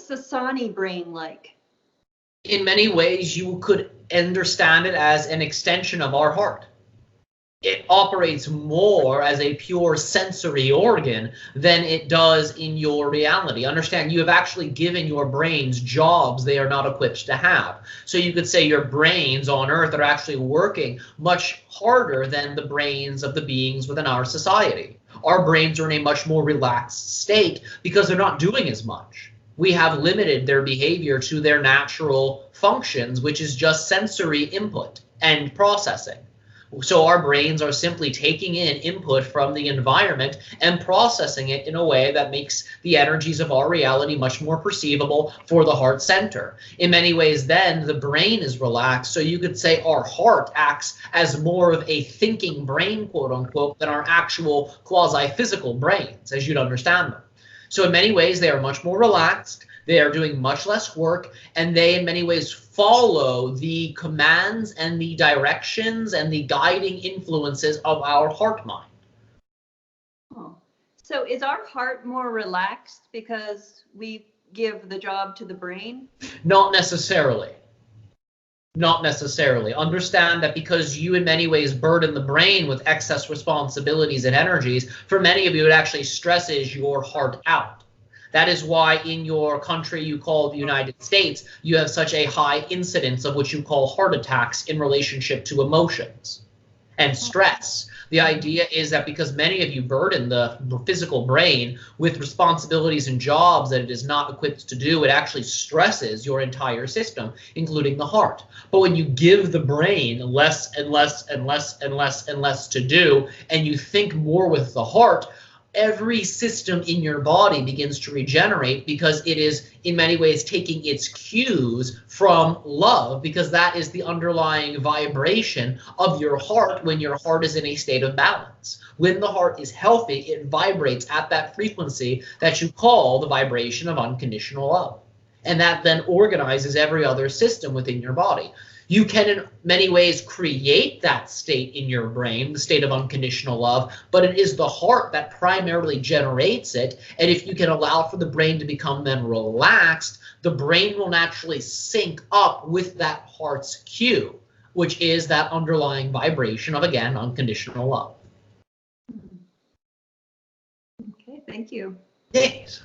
Sassani brain like? In many ways, you could understand it as an extension of our heart. It operates more as a pure sensory organ than it does in your reality. Understand, you have actually given your brains jobs they are not equipped to have. So you could say your brains on Earth are actually working much harder than the brains of the beings within our society. Our brains are in a much more relaxed state because they're not doing as much. We have limited their behavior to their natural functions, which is just sensory input and processing. So our brains are simply taking in input from the environment and processing it in a way that makes the energies of our reality much more perceivable for the heart center. In many ways, then, the brain is relaxed. So you could say our heart acts as more of a thinking brain, quote unquote, than our actual quasi-physical brains, as you'd understand them. So in many ways, they are much more relaxed. They are doing much less work, and they in many ways follow the commands and the directions and the guiding influences of our heart mind. Oh. So is our heart more relaxed because we give the job to the brain? Not necessarily. Not necessarily. Understand that because you in many ways burden the brain with excess responsibilities and energies, for many of you it actually stresses your heart out. That is why in your country you call the United States, you have such a high incidence of what you call heart attacks in relationship to emotions and stress. The idea is that because many of you burden the physical brain with responsibilities and jobs that it is not equipped to do, it actually stresses your entire system, including the heart. But when you give the brain less and less and less and less and less to do, and you think more with the heart, every system in your body begins to regenerate because it is in many ways taking its cues from love, because that is the underlying vibration of your heart when your heart is in a state of balance. When the heart is healthy, it vibrates at that frequency that you call the vibration of unconditional love. And that then organizes every other system within your body. You can in many ways create that state in your brain, the state of unconditional love, but it is the heart that primarily generates it. And if you can allow for the brain to become then relaxed, the brain will naturally sync up with that heart's cue, which is that underlying vibration of, again, unconditional love. Okay, thank you. Yes.